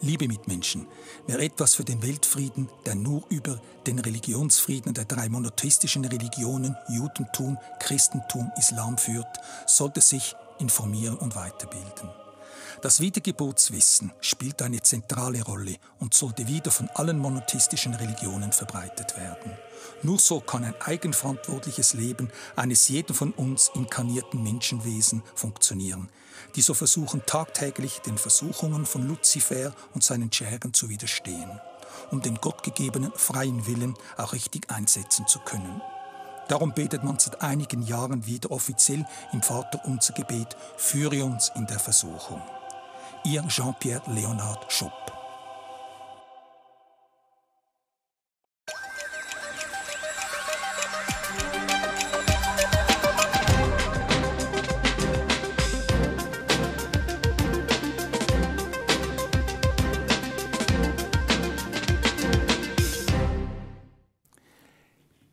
Liebe Mitmenschen, wer etwas für den Weltfrieden, der nur über den Religionsfrieden der drei monotheistischen Religionen Judentum, Christentum, Islam führt, sollte sich informieren und weiterbilden. Das Wiedergeburtswissen spielt eine zentrale Rolle und sollte wieder von allen monotheistischen Religionen verbreitet werden. Nur so kann ein eigenverantwortliches Leben eines jeden von uns inkarnierten Menschenwesen funktionieren, die so versuchen tagtäglich den Versuchungen von Luzifer und seinen Schergen zu widerstehen, um den gottgegebenen freien Willen auch richtig einsetzen zu können. Darum betet man seit einigen Jahren wieder offiziell im Vaterunser-Gebet: Führe uns in der Versuchung. Ihr Jean-Pierre Leonard Schupp.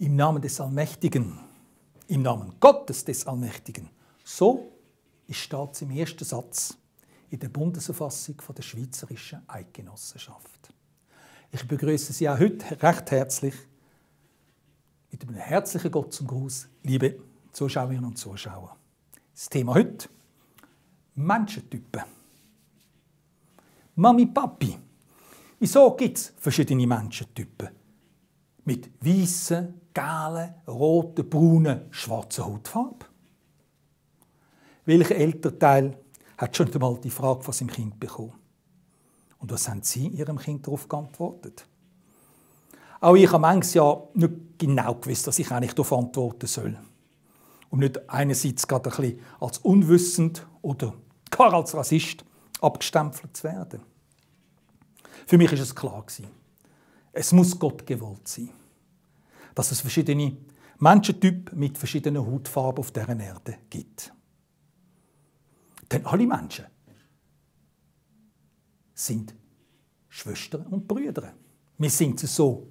Im Namen des Allmächtigen, im Namen Gottes des Allmächtigen. So steht es im ersten Satz in der Bundeserfassung der Schweizerischen Eidgenossenschaft. Ich begrüße Sie auch heute recht herzlich mit einem herzlichen Gott zum Gruß, liebe Zuschauerinnen und Zuschauer. Das Thema heute: Menschentypen. Mami, Papi, wieso gibt es verschiedene Menschentypen? Mit weißen, gelben, roten, braunen, schwarzen Hautfarbe? Welcher Elternteil hat schon einmal die Frage von seinem Kind bekommen? Und was haben Sie Ihrem Kind darauf geantwortet? Auch ich habe manches Jahr nicht genau gewusst, was ich eigentlich darauf antworten soll. Um nicht einerseits gerade ein bisschen als unwissend oder gar als Rassist abgestempelt zu werden. Für mich war es klar: es muss Gott gewollt sein, dass es verschiedene Menschentypen mit verschiedenen Hautfarben auf dieser Erde gibt. Denn alle Menschen sind Schwestern und Brüder. Wir sind so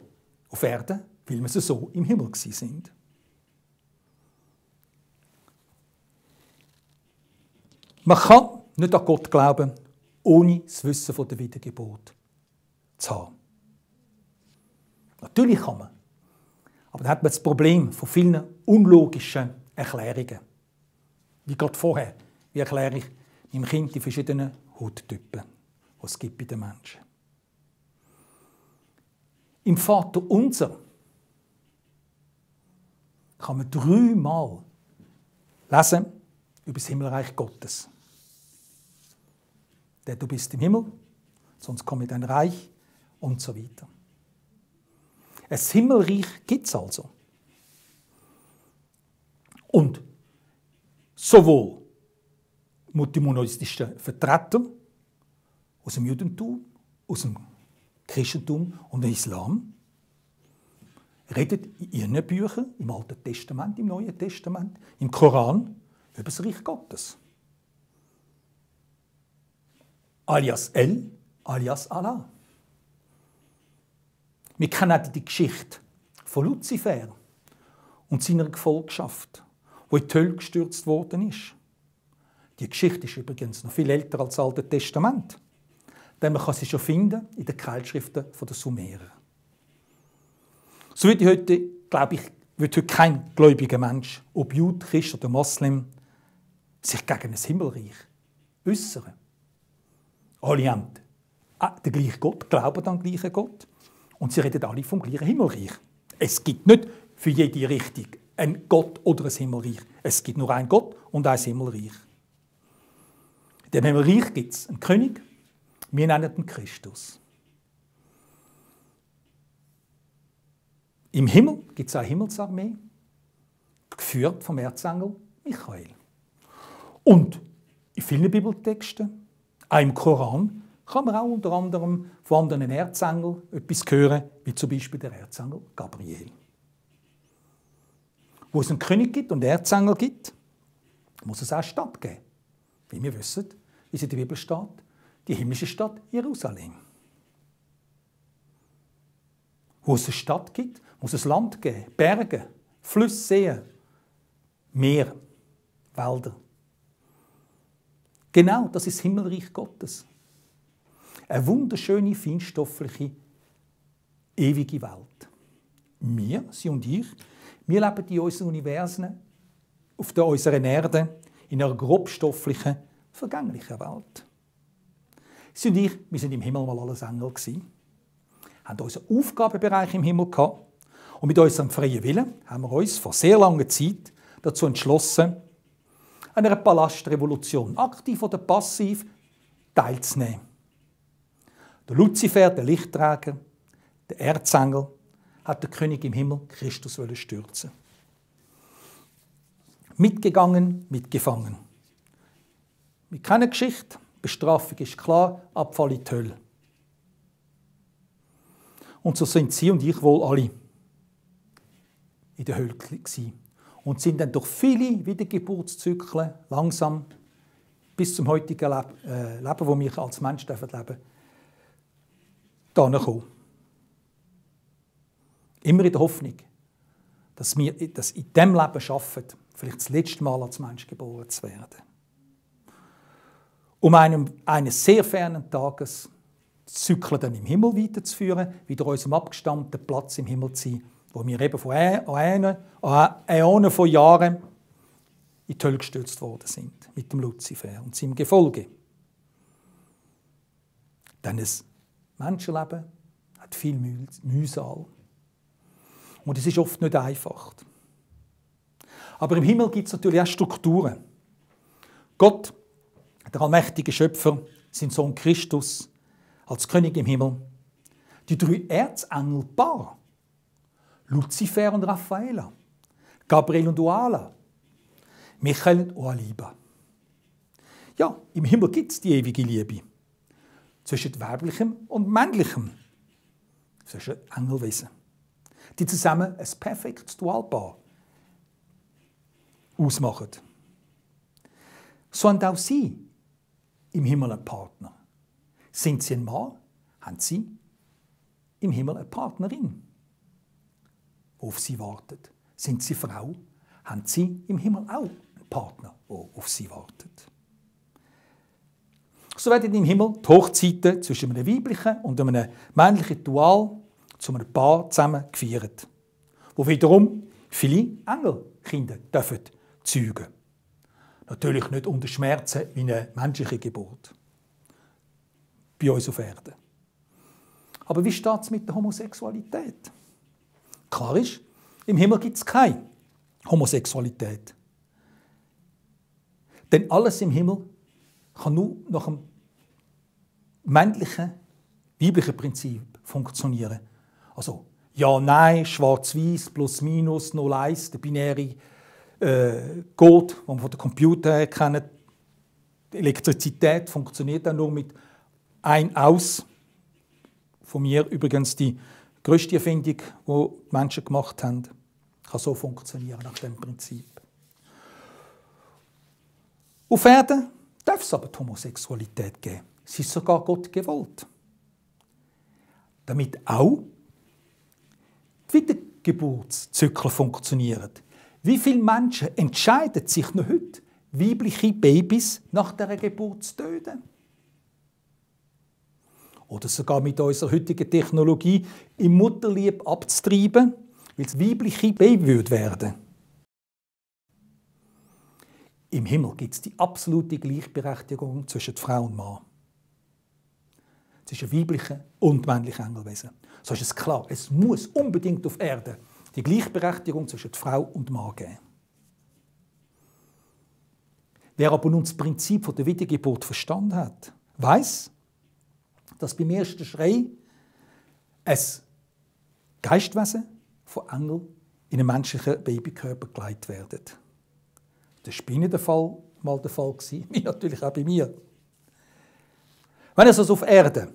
auf Erden, weil wir so im Himmel sind. Man kann nicht an Gott glauben, ohne das Wissen von der Wiedergeburt zu haben. Natürlich kann man. Aber dann hat man das Problem von vielen unlogischen Erklärungen. Wie gerade vorher. Wie erkläre ich meinem Kind die verschiedenen Hauttypen, die es gibt bei den Menschen? Im Vaterunser kann man 3-mal lesen über das Himmelreich Gottes. Der du bist im Himmel, sonst komme dein Reich und so weiter. Ein Himmelreich gibt es also. Und sowohl die monotheistischen Vertreter aus dem Judentum, aus dem Christentum und dem Islam reden in ihren Büchern, im Alten Testament, im Neuen Testament, im Koran, über das Reich Gottes. Alias El, alias Allah. Wir kennen die Geschichte von Luzifer und seiner Gefolgschaft, wo in die Hölle gestürzt worden ist. Die Geschichte ist übrigens noch viel älter als das Alte Testament, denn man kann sie schon finden in den Keilschriften der Sumerer. So wird heute, glaube ich, wird heute kein gläubiger Mensch, ob Jude, Christ oder Moslem, sich gegen das Himmelreich äußern. Alle haben den gleichen Gott, glauben an den gleichen Gott und sie reden alle vom gleichen Himmelreich. Es gibt nicht für jede Richtung einen Gott oder ein Himmelreich. Es gibt nur einen Gott und ein Himmelreich. In dem Himmelreich gibt es einen König, wir nennen ihn Christus. Im Himmel gibt es eine Himmelsarmee, geführt vom Erzengel Michael. Und in vielen Bibeltexten, auch im Koran, kann man auch unter anderem von anderen Erzengeln etwas hören, wie zum Beispiel der Erzengel Gabriel. Wo es einen König gibt und Erzengel gibt, muss es auch eine Stadt geben. Wie wir wissen, wie es in der Bibel steht, die himmlische Stadt Jerusalem. Wo es eine Stadt gibt, muss es Land geben, Berge, Flüsse, Seen, Meer, Wälder. Genau, das ist das Himmelreich Gottes. Eine wunderschöne, feinstoffliche, ewige Welt. Wir, Sie und ich, wir leben in unseren Universen, auf unserer Erde, in einer grobstofflichen, vergänglichen Welt. Sie und ich, wir sind im Himmel mal alles Engel gewesen, haben unseren Aufgabenbereich im Himmel gehabt und mit unserem freien Willen haben wir uns vor sehr langer Zeit dazu entschlossen, an einer Palastrevolution, aktiv oder passiv, teilzunehmen. Der Luzifer, der Lichtträger, der Erzengel, hat der König im Himmel Christus stürzen. Mitgegangen, mitgefangen. Wir kennen die Geschichte, Bestrafung ist klar, Abfall in die Hölle. Und so sind Sie und ich wohl alle in der Hölle gewesen. Und sind dann durch viele Wiedergeburtszyklen langsam bis zum heutigen Leben, das wir als Mensch leben dürfen, hierher gekommen. Immer in der Hoffnung, dass wir das in diesem Leben schaffen, vielleicht das letzte Mal als Mensch geboren zu werden. Um eines sehr fernen Tages die Zyklen dann im Himmel weiterzuführen, wieder an unserem abgestammten Platz im Himmel zu sein, wo wir eben vor Äonen von Jahren in die Hölle gestürzt worden sind, mit dem Luzifer und seinem Gefolge. Denn das Menschenleben hat viel Mühsal. Und es ist oft nicht einfach. Aber im Himmel gibt es natürlich auch Strukturen. Gott, der allmächtige Schöpfer, sein Sohn Christus, als König im Himmel, die 3 Erzengelpaar, Luzifer und Raffaela, Gabriel und Oala, Michael und Oaliba. Ja, im Himmel gibt es die ewige Liebe zwischen weiblichem und männlichem, zwischen Engelwesen, die zusammen ein perfektes Dualpaar ausmachen. So haben auch Sie im Himmel einen Partner. Sind Sie ein Mann, haben Sie im Himmel eine Partnerin, die auf Sie wartet. Sind Sie Frau, haben Sie im Himmel auch einen Partner, der auf Sie wartet. So werden im Himmel die Hochzeiten zwischen einem weiblichen und einem männlichen Dual zu einem Paar zusammen gefeiert, wo wiederum viele Engelkinder dürfen zeugen. Natürlich nicht unter Schmerzen wie eine menschliche Geburt. Bei uns auf Erden. Aber wie steht es mit der Homosexualität? Klar ist, im Himmel gibt es keine Homosexualität. Denn alles im Himmel kann nur nach dem männlichen, weiblichen Prinzip funktionieren. Also ja, nein, schwarz-weiß, plus, minus, 0, 1, der binäre Code, den wir von den Computern kennen. Die Elektrizität funktioniert dann nur mit ein Aus. Von mir übrigens die grösste Erfindung, die die Menschen gemacht haben. Kann so funktionieren nach dem Prinzip. Auf Erden darf es aber die Homosexualität geben. Es ist sogar Gott gewollt. Damit auch die Wiedergeburtszyklen funktionieren. Wie viele Menschen entscheiden sich noch heute, weibliche Babys nach dieser Geburt zu töten? Oder sogar mit unserer heutigen Technologie im Mutterlieb abzutreiben, weil es weibliche Baby werden. Im Himmel gibt es die absolute Gleichberechtigung zwischen Frau und Mann. Zwischen weiblichen und männlichen Engelwesen. So ist es klar, es muss unbedingt auf Erde die Gleichberechtigung zwischen Frau und Mann geben. Wer aber nun das Prinzip der Wiedergeburt verstanden hat, weiss, dass beim ersten Schrei ein Geistwesen von Engeln in einen menschlichen Babykörper geleitet wird. Das war bei Ihnen mal der Fall, wie natürlich auch bei mir. Wenn es also auf Erde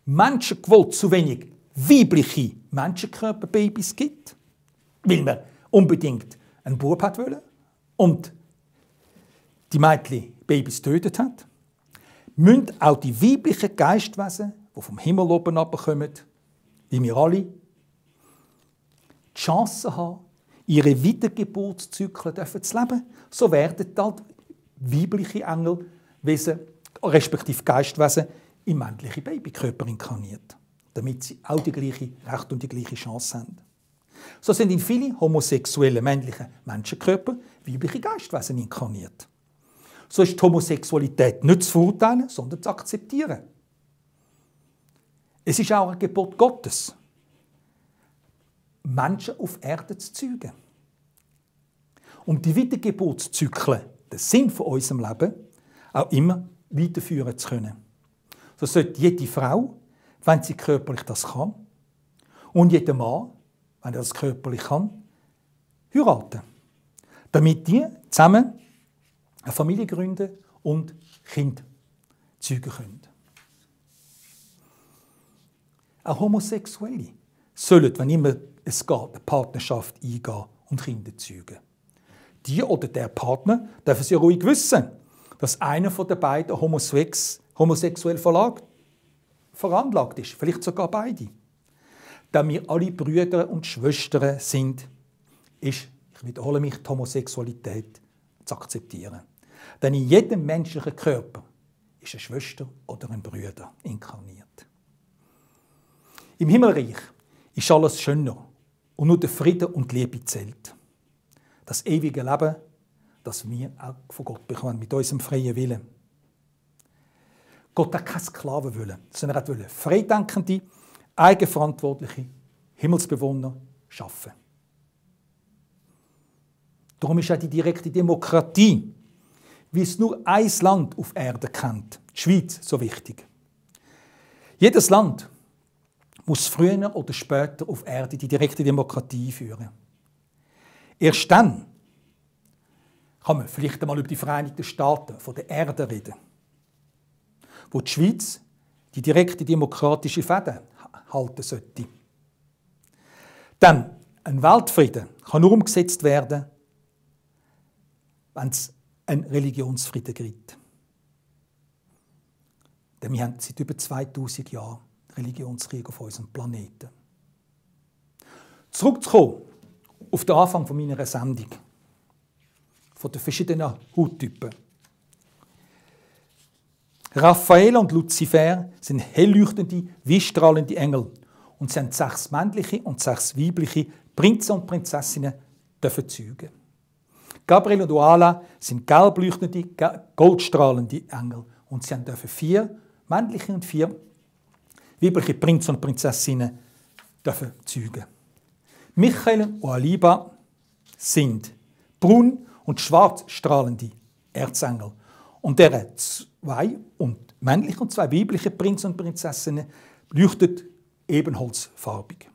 menschengewollt zu wenig weibliche Menschenkörperbabys gibt, weil man unbedingt einen Bub hat wollen und die Mädchen Babys getötet hat, müssen auch die weiblichen Geistwesen, die vom Himmel oben herabkommen, wie wir alle, die Chance haben, ihre Wiedergeburtszyklen zu leben. So werden halt weibliche Engelwesen, respektive Geistwesen, in männliche Babykörper inkarniert, damit sie auch die gleiche Rechte und die gleiche Chance haben. So sind in viele homosexuelle männliche Menschenkörper weibliche Geistwesen inkarniert. So ist die Homosexualität nicht zu verurteilen, sondern zu akzeptieren. Es ist auch ein Gebot Gottes, Menschen auf Erde zu zeugen. Um die Wiedergeburtszyklen, den Sinn von unserem Leben, auch immer weiterführen zu können. So sollte jede Frau, wenn sie körperlich das kann, und jeder Mann, wenn er das körperlich kann, heiraten. Damit die zusammen eine Familie gründen und Kinder zeugen können. Auch Homosexuelle sollen, wenn immer es geht, eine Partnerschaft eingehen und Kinder zeugen. Die oder der Partner dürfen sich ruhig wissen, dass einer von den beiden homosexuell veranlagt ist, vielleicht sogar beide. Da wir alle Brüder und Schwestern sind, ist, ich wiederhole mich, die Homosexualität zu akzeptieren. Denn in jedem menschlichen Körper ist eine Schwester oder ein Bruder inkarniert. Im Himmelreich ist alles schöner und nur der Frieden und die Liebe zählt. Das ewige Leben, das wir auch von Gott bekommen, mit unserem freien Willen. Gott hat keine Sklaven wollen, sondern er wollte freidenkende, eigenverantwortliche Himmelsbewohner schaffen. Darum ist auch die direkte Demokratie, wie es nur ein Land auf Erde kennt, die Schweiz, so wichtig. Jedes Land muss früher oder später auf Erde die direkte Demokratie einführen. Erst dann kann man vielleicht einmal über die Vereinigten Staaten von der Erde reden, wo die Schweiz die direkte demokratische Fäden halten sollte. Dann, ein Weltfrieden kann nur umgesetzt werden, wenn es einen Religionsfrieden gibt. Denn wir haben seit über 2000 Jahren Religionskrieg auf unserem Planeten. Zurückzukommen auf den Anfang meiner Sendung, von den verschiedenen Hauttypen. Raphael und Luzifer sind hellleuchtende, wie strahlende Engel und sie haben 6 männliche und 6 weibliche Prinzen und Prinzessinnen zeugen. Gabriel und Oala sind gelb leuchtende, goldstrahlende Engel und sie dürfen 4 männliche und 4 weibliche Prinzen und Prinzessinnen zeugen. Michael und Aliba sind braun und schwarz strahlende Erzengel. Und deren 2 männliche und 2 weibliche Prinzen und Prinzessinnen leuchtet ebenholzfarbig.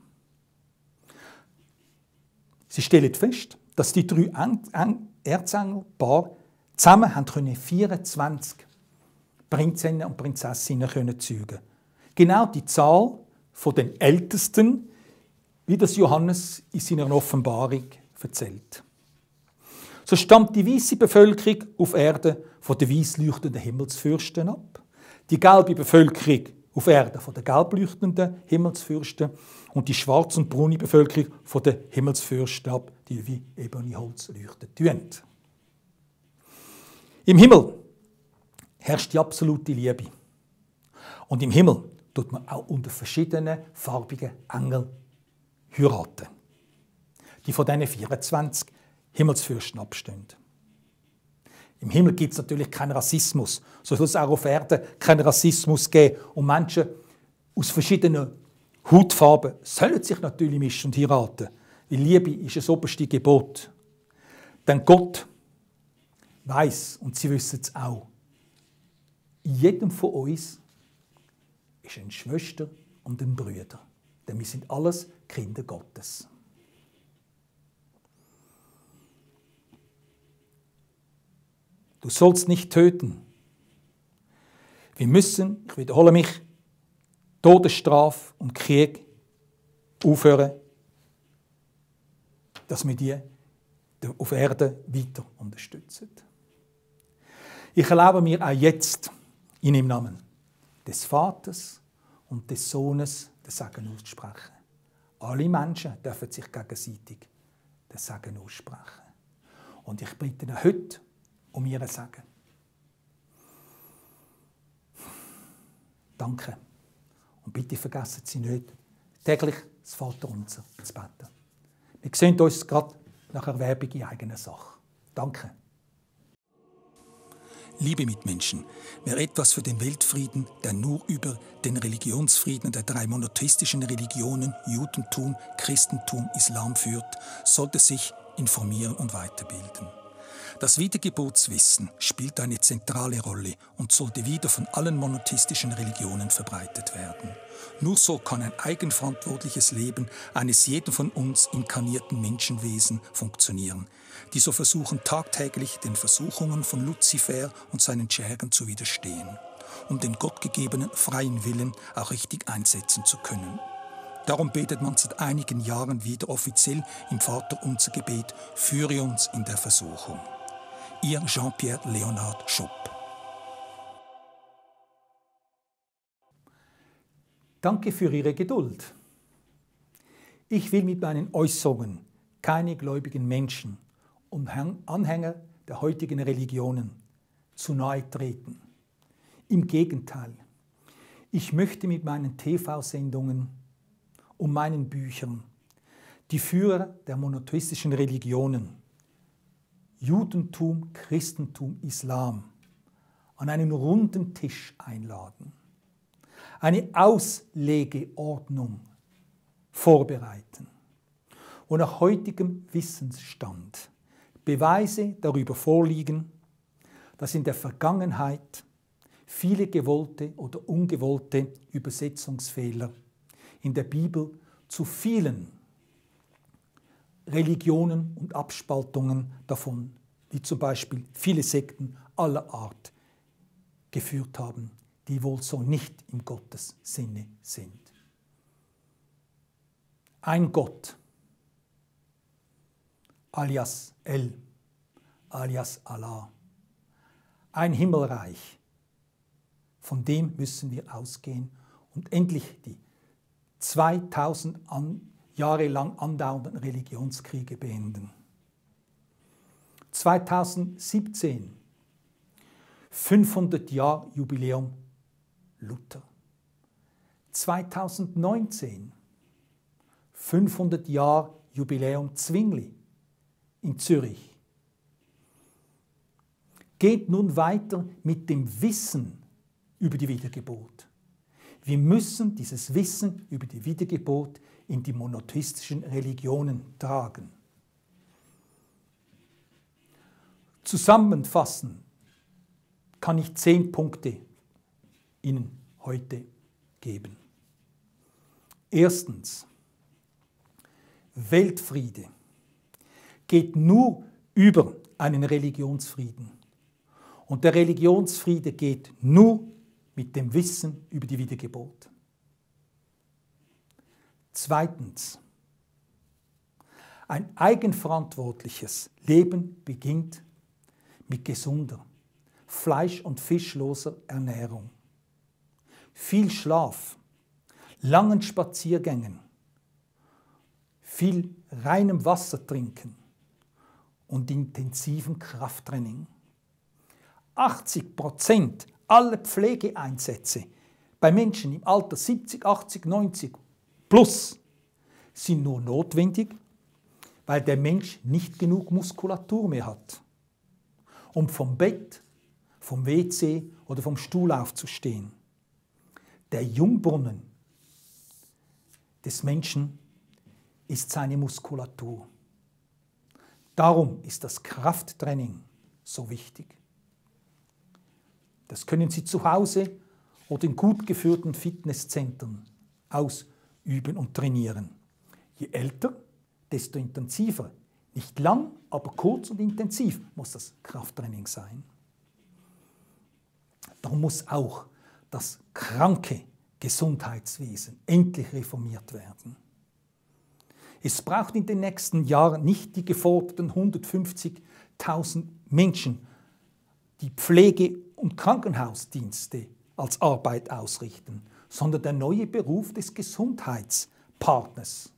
Sie stellen fest, dass die 3 Erzengelpaare zusammen haben 24 Prinzessinnen und Prinzessinnen zeugen. Genau die Zahl von den Ältesten, wie das Johannes in seiner Offenbarung erzählt. So stammt die weiße Bevölkerung auf Erde von den weiss leuchtenden Himmelsfürsten ab, die gelbe Bevölkerung auf Erde von den gelb leuchtenden Himmelsfürsten und die schwarze und braune Bevölkerung von den Himmelsfürsten ab, die wie ebene Holz leuchten. Im Himmel herrscht die absolute Liebe. Und im Himmel tut man auch unter verschiedenen farbigen Engeln heiraten, die von diesen 24 Himmelsfürsten abstehen. Im Himmel gibt es natürlich keinen Rassismus. So soll es auch auf Erden keinen Rassismus geben. Und Menschen aus verschiedenen Hautfarben sollen sich natürlich mischen und heiraten. Weil Liebe ist das oberste Gebot. Denn Gott weiss, und sie wissen es auch, in jedem von uns ist eine Schwester und ein Bruder. Denn wir sind alles Kinder Gottes. Du sollst nicht töten. Wir müssen, ich wiederhole mich, Todesstrafe und Krieg aufhören, dass wir die auf Erde weiter unterstützen. Ich erlaube mir auch jetzt in dem Namen des Vaters und des Sohnes den Segen auszusprechen. Alle Menschen dürfen sich gegenseitig den Segen aussprechen. Und ich bitte ihn heute um ihren Segen. Danke. Und bitte vergessen Sie nicht, täglich das Vaterunser zu beten. Wir sehen uns gerade nach Erwerbung in eigener Sache. Danke. Liebe Mitmenschen, wer etwas für den Weltfrieden, der nur über den Religionsfrieden der drei monotheistischen Religionen Judentum, Christentum, Islam führt, sollte sich informieren und weiterbilden. Das Wiedergeburtswissen spielt eine zentrale Rolle und sollte wieder von allen monotheistischen Religionen verbreitet werden. Nur so kann ein eigenverantwortliches Leben eines jeden von uns inkarnierten Menschenwesen funktionieren, die so versuchen tagtäglich den Versuchungen von Luzifer und seinen Schergen zu widerstehen, um den gottgegebenen freien Willen auch richtig einsetzen zu können. Darum betet man seit einigen Jahren wieder offiziell im Vaterunser-Gebet: Führe uns in der Versuchung. Ihr Jean-Pierre Leonard Schupp. Danke für Ihre Geduld. Ich will mit meinen Äußerungen keine gläubigen Menschen und Anhänger der heutigen Religionen zu nahe treten. Im Gegenteil, ich möchte mit meinen TV-Sendungen und meinen Büchern die Führer der monotheistischen Religionen, Judentum, Christentum, Islam, an einen runden Tisch einladen, eine Auslegeordnung vorbereiten und nach heutigem Wissensstand Beweise darüber vorliegen, dass in der Vergangenheit viele gewollte oder ungewollte Übersetzungsfehler in der Bibel zu vielen Religionen und Abspaltungen davon, wie zum Beispiel viele Sekten aller Art, geführt haben, die wohl so nicht im Gottes Sinne sind. Ein Gott, alias El, alias Allah, ein Himmelreich, von dem müssen wir ausgehen und endlich die 2000 Jahre lang andauernden Religionskriege beenden. 2017, 500 Jahre Jubiläum Luther. 2019, 500 Jahre Jubiläum Zwingli in Zürich. Geht nun weiter mit dem Wissen über die Wiedergeburt. Wir müssen dieses Wissen über die Wiedergeburt in die monotheistischen Religionen tragen. Zusammenfassen kann ich 10 Punkte Ihnen heute geben. Erstens, Weltfriede geht nur über einen Religionsfrieden. Und der Religionsfriede geht nur mit dem Wissen über die Wiedergeburt. Zweitens, ein eigenverantwortliches Leben beginnt mit gesunder, fleisch- und fischloser Ernährung. Viel Schlaf, langen Spaziergängen, viel reinem Wasser trinken und intensivem Krafttraining. 80% aller Pflegeeinsätze bei Menschen im Alter 70, 80, 90 plus sind nur notwendig, weil der Mensch nicht genug Muskulatur mehr hat, um vom Bett, vom WC oder vom Stuhl aufzustehen. Der Jungbrunnen des Menschen ist seine Muskulatur. Darum ist das Krafttraining so wichtig. Das können Sie zu Hause oder in gut geführten Fitnesszentren ausüben und trainieren. Je älter, desto intensiver. Nicht lang, aber kurz und intensiv muss das Krafttraining sein. Darum muss auch das kranke Gesundheitswesen endlich reformiert werden. Es braucht in den nächsten Jahren nicht die geforderten 150.000 Menschen, die Pflege- und Krankenhausdienste als Arbeit ausrichten, sondern der neue Beruf des Gesundheitspartners.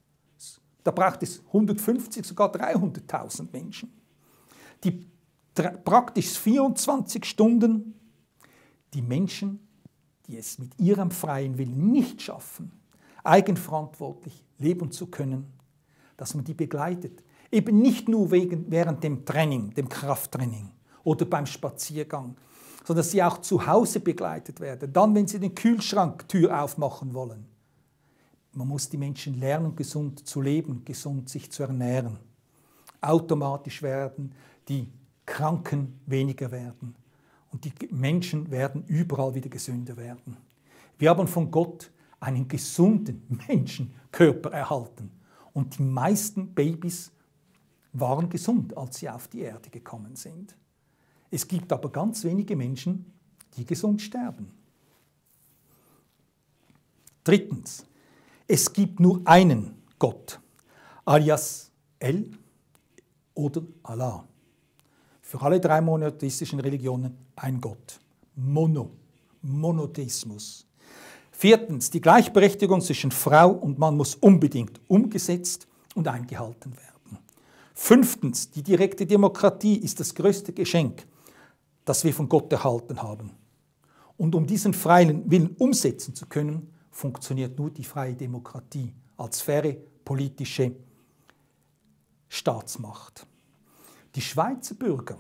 Da braucht es 150, sogar 300.000 Menschen, die praktisch 24 Stunden die Menschen, die die es mit ihrem freien Willen nicht schaffen, eigenverantwortlich leben zu können, dass man die begleitet. Eben nicht nur während dem Training, dem Krafttraining oder beim Spaziergang, sondern dass sie auch zu Hause begleitet werden. Dann, wenn sie den Kühlschranktür aufmachen wollen. Man muss die Menschen lernen, gesund zu leben, gesund sich zu ernähren. Automatisch werden die Kranken weniger werden. Und die Menschen werden überall wieder gesünder werden. Wir haben von Gott einen gesunden Menschenkörper erhalten. Und die meisten Babys waren gesund, als sie auf die Erde gekommen sind. Es gibt aber ganz wenige Menschen, die gesund sterben. Drittens, es gibt nur einen Gott, alias El oder Allah. Für alle drei monotheistischen Religionen ein Gott. Monotheismus. Viertens, die Gleichberechtigung zwischen Frau und Mann muss unbedingt umgesetzt und eingehalten werden. Fünftens, die direkte Demokratie ist das größte Geschenk, das wir von Gott erhalten haben. Und um diesen freien Willen umsetzen zu können, funktioniert nur die freie Demokratie als faire politische Staatsmacht. Die Schweizer Bürger,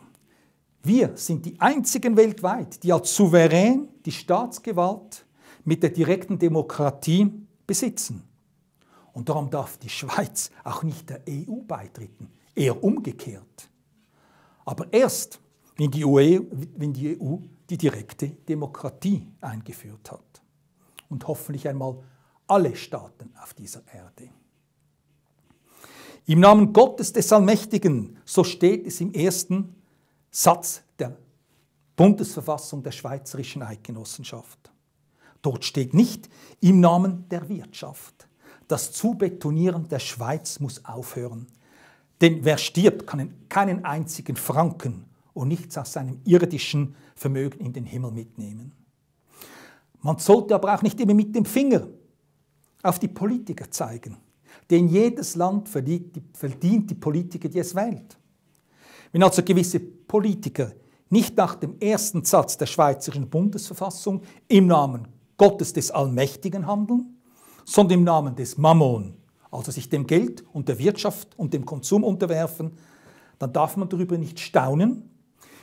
wir sind die einzigen weltweit, die als souverän die Staatsgewalt mit der direkten Demokratie besitzen. Und darum darf die Schweiz auch nicht der EU beitreten, eher umgekehrt. Aber erst, wenn die EU die direkte Demokratie eingeführt hat. Und hoffentlich einmal alle Staaten auf dieser Erde. Im Namen Gottes des Allmächtigen, so steht es im ersten Satz der Bundesverfassung der Schweizerischen Eidgenossenschaft. Dort steht nicht im Namen der Wirtschaft. Das Zubetonieren der Schweiz muss aufhören. Denn wer stirbt, kann keinen einzigen Franken und nichts aus seinem irdischen Vermögen in den Himmel mitnehmen. Man sollte aber auch nicht immer mit dem Finger auf die Politiker zeigen. Denn jedes Land verdient die Politiker, die es wählt. Wenn also gewisse Politiker nicht nach dem ersten Satz der Schweizerischen Bundesverfassung im Namen Gottes des Allmächtigen handeln, sondern im Namen des Mammon, also sich dem Geld und der Wirtschaft und dem Konsum unterwerfen, dann darf man darüber nicht staunen,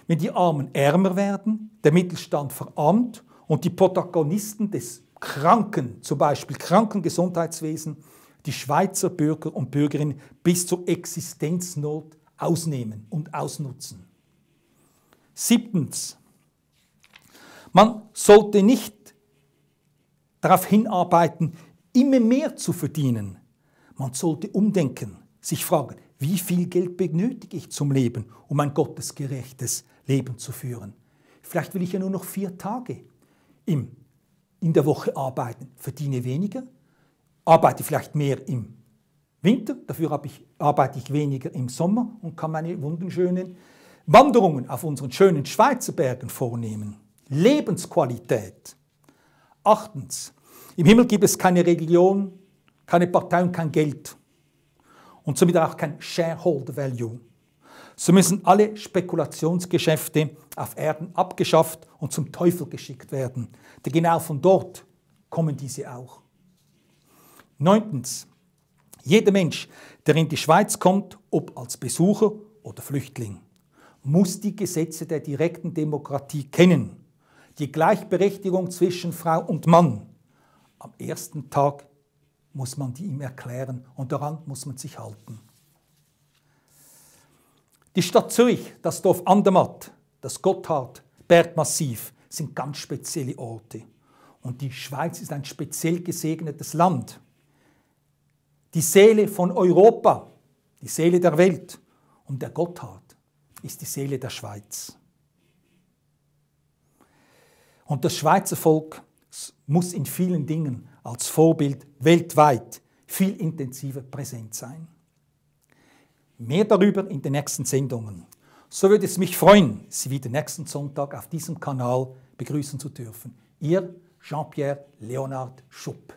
wenn die Armen ärmer werden, der Mittelstand verarmt und die Protagonisten des Kranken, zum Beispiel Krankengesundheitswesen, die Schweizer Bürger und Bürgerinnen bis zur Existenznot ausnehmen und ausnutzen. Siebtens, man sollte nicht darauf hinarbeiten, immer mehr zu verdienen. Man sollte umdenken, sich fragen, wie viel Geld benötige ich zum Leben, um ein gottesgerechtes Leben zu führen. Vielleicht will ich ja nur noch 4 Tage in der Woche arbeiten, verdiene weniger, arbeite vielleicht mehr im Winter, dafür arbeite ich weniger im Sommer und kann meine wunderschönen Wanderungen auf unseren schönen Schweizer Bergen vornehmen. Lebensqualität. 8. Im Himmel gibt es keine Religion, keine Partei und kein Geld. Und somit auch kein Shareholder Value. So müssen alle Spekulationsgeschäfte auf Erden abgeschafft und zum Teufel geschickt werden. Denn genau von dort kommen diese auch. 9. Jeder Mensch, der in die Schweiz kommt, ob als Besucher oder Flüchtling, muss die Gesetze der direkten Demokratie kennen. Die Gleichberechtigung zwischen Frau und Mann. Am ersten Tag muss man die ihm erklären und daran muss man sich halten. Die Stadt Zürich, das Dorf Andermatt, das Gotthard, Bergmassiv sind ganz spezielle Orte. Und die Schweiz ist ein speziell gesegnetes Land. Die Seele von Europa, die Seele der Welt und der Gotthard ist die Seele der Schweiz. Und das Schweizer Volk muss in vielen Dingen als Vorbild weltweit viel intensiver präsent sein. Mehr darüber in den nächsten Sendungen. So würde es mich freuen, Sie wieder nächsten Sonntag auf diesem Kanal begrüßen zu dürfen. Ihr Jean-Pierre Leonhard Schupp.